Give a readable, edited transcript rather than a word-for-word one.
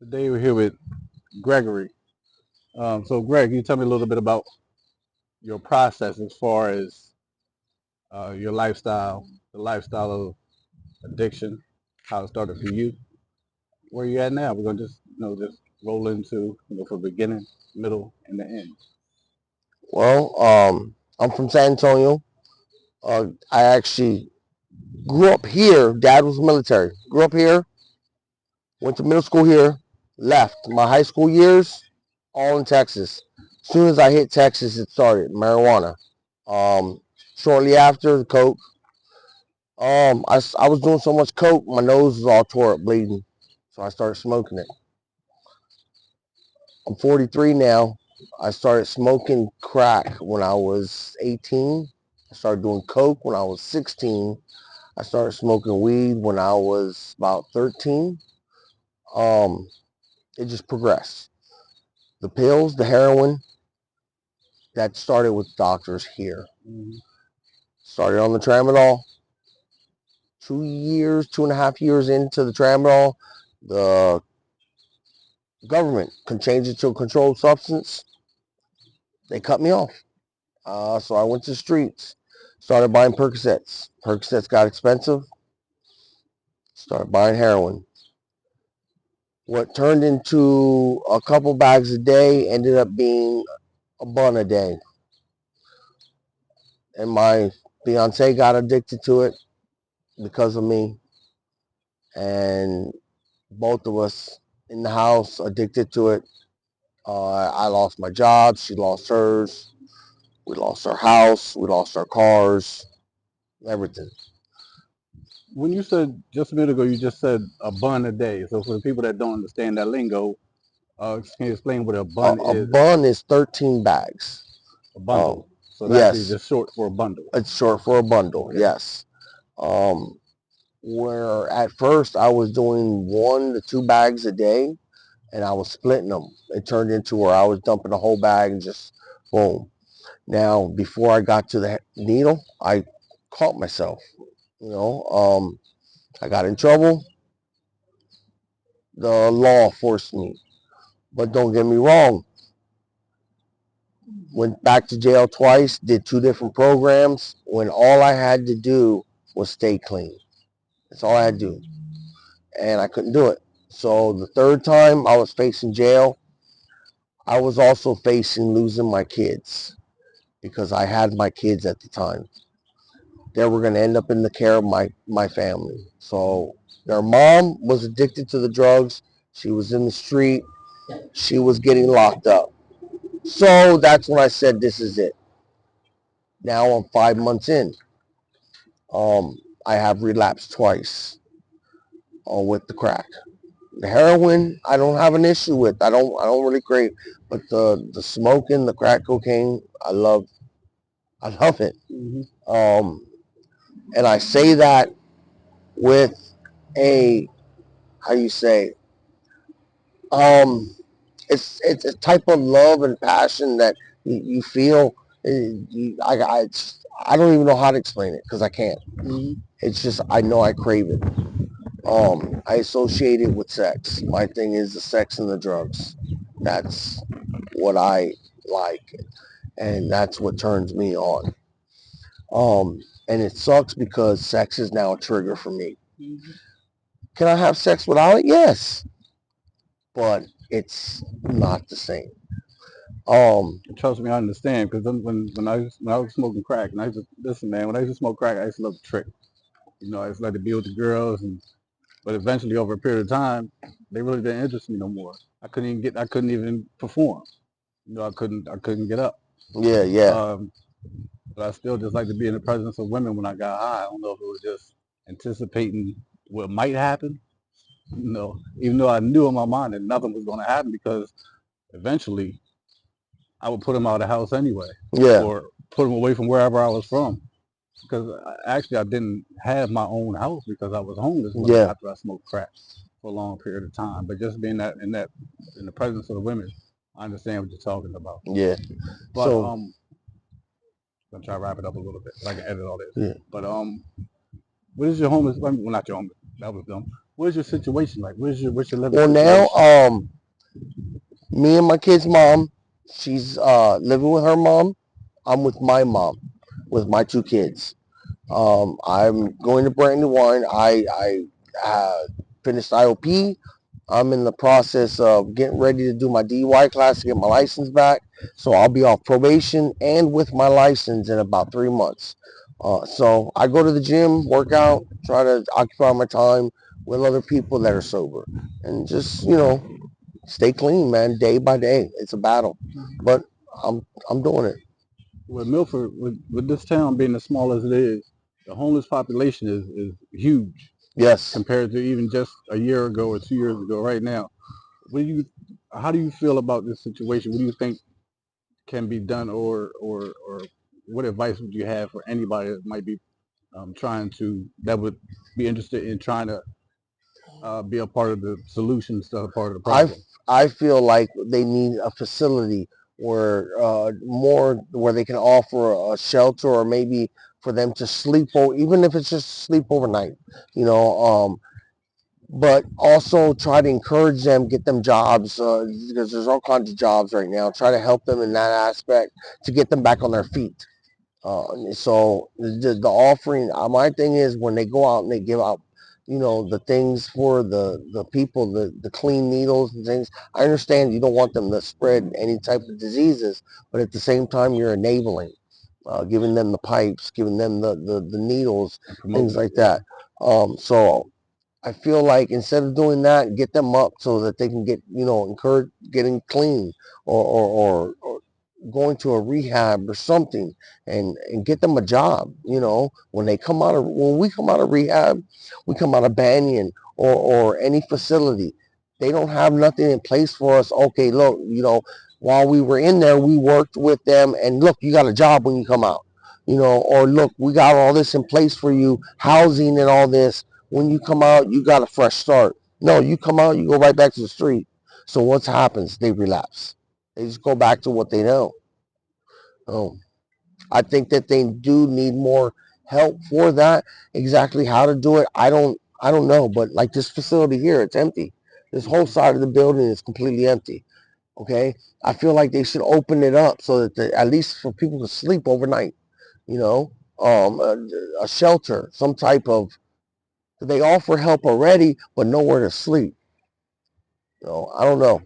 Today we're here with Gregory. So Greg, can you tell me a little bit about your process as far as your lifestyle, the lifestyle of addiction, how it started for you, where you at now? We're gonna just just roll into from the beginning, middle, and the end. I'm from San Antonio. I actually grew up here. Dad was military. Grew up here. Went to middle school here. Left my high school years all in Texas. As soon as I hit Texas, it started marijuana. Um, Shortly after the coke, I was doing so much coke, my nose was all tore up, bleeding. So I started smoking it. I'm 43 now. I started smoking crack when I was 18. I started doing coke when I was 16. I started smoking weed when I was about 13. Um, it just progressed. The pills, the heroin, that started with doctors here. Mm-hmm. Started on the tramadol. 2 years, 2.5 years into the tramadol, the government can change it to a controlled substance. They cut me off. So I went to the streets, started buying Percocets. Percocets got expensive. Started buying heroin. What turned into a couple bags a day ended up being a bun a day. And my fiance got addicted to it because of me. And both of us in the house addicted to it. I lost my job. She lost hers. We lost our house. We lost our cars. Everything. When you said just a minute ago, you just said a bun a day. So for the people that don't understand that lingo, can you explain what a bun A is? bun is 13 bags. A Um, bundle. So it's actually yes, just short for a bundle. it's short for a bundle. Okay. Yes. Um, where at first I was doing 1 to 2 bags a day, and I was splitting them. It turned into where I was dumping a whole bag and just boom. Now, before I got to the needle, I caught myself. You know, I got in trouble. The law forced me. But don't get me wrong. Went back to jail twice, did 2 different programs when all I had to do was stay clean. That's all I had to do. And I couldn't do it. So the third time I was facing jail, I was also facing losing my kids because I had my kids at the time. They were going to end up in the care of my family. So their mom was addicted to the drugs. She was in the street. She was getting locked up. So that's when I said, this is it. Now I'm 5 months in. Um, I have relapsed twice with the crack. The heroin, I don't have an issue with. I don't really crave. But the smoking, the crack cocaine, I love it. Mm-hmm. Um, and I say that with a, how you say, um, it's a type of love and passion that you feel. I don't even know how to explain it because I can't. Mm-hmm. It's just I know I crave it. I associate it with sex. My thing is the sex and the drugs. That's what I like, and that's what turns me on. And it sucks because sex is now a trigger for me. Mm-hmm. Can I have sex without it? Yes, but it's not the same. Um, Trust me, I understand. Because when I was smoking crack, and I used to listen, man. When I used to smoke crack, I used to love the trick. I used to like to be with the girls, but eventually, over a period of time, they really didn't interest me no more. I couldn't even perform. I couldn't get up. yeah, yeah, Um, but I still just like to be in the presence of women when I got high. I don't know if it was just anticipating what might happen. Even though I knew in my mind that nothing was going to happen because eventually I would put them out of the house anyway, yeah, or put them away from wherever I was from. Because actually, I didn't have my own house because I was homeless yeah, after I smoked crack for a long period of time. But just being in the presence of the women, I understand what you're talking about. yeah. But So, I'm gonna try to wrap it up a little bit, but I can edit all this. yeah. But what is your homeless? Well, not your homeless. That was dumb. Where's your situation like? What's your living Well, now, situation? me and my kid's mom, she's living with her mom. I'm with my mom, with my two kids. I'm going to Brand New Wine. I finished IOP. I'm in the process of getting ready to do my DUI class to get my license back. So I'll be off probation and with my license in about 3 months. So I go to the gym, work out, try to occupy my time with other people that are sober, and just stay clean, man. Day by day, it's a battle, but I'm doing it. With Milford, with this town being as small as it is, the homeless population is huge Yes. compared to even just a year ago or 2 years ago. Right now, what do you, how do you feel about this situation? What do you think can be done, or what advice would you have for anybody that might be trying to that would be interested in trying to be a part of the solution instead of part of the I problem? I feel like they need a facility where more where they can offer a shelter or maybe for them to sleep over, even if it's just sleep overnight, you know. But also try to encourage them, get them jobs because there's all kinds of jobs right now. Try to help them in that aspect to get them back on their feet. So the offering, my thing is when they go out and they give out, the things for the people, the clean needles and things. I understand you don't want them to spread any type of diseases, but at the same time you're enabling, giving them the pipes, giving them the needles, And things promoting it, like yeah. that. So I feel like instead of doing that, get them up so that they can get, encourage getting clean or going to a rehab or something and get them a job. When we come out of rehab, we come out of Banyan or any facility. They don't have nothing in place for us. Okay, look, while we were in there, we worked with them and look, you got a job when you come out. Or look, we got all this in place for you, housing and all this when you come out, you got a fresh start. No, you come out, you go right back to the street. So what happens? They relapse. They just go back to what they know. Oh, I think that they do need more help for that. Exactly how to do it, I don't know. But like this facility here, it's empty. This whole Mhm. side of the building is completely empty. Okay, I feel like they should open it up so that at least for people to sleep overnight. You know, a shelter, some type of. They offer help already, but nowhere to sleep. I don't know.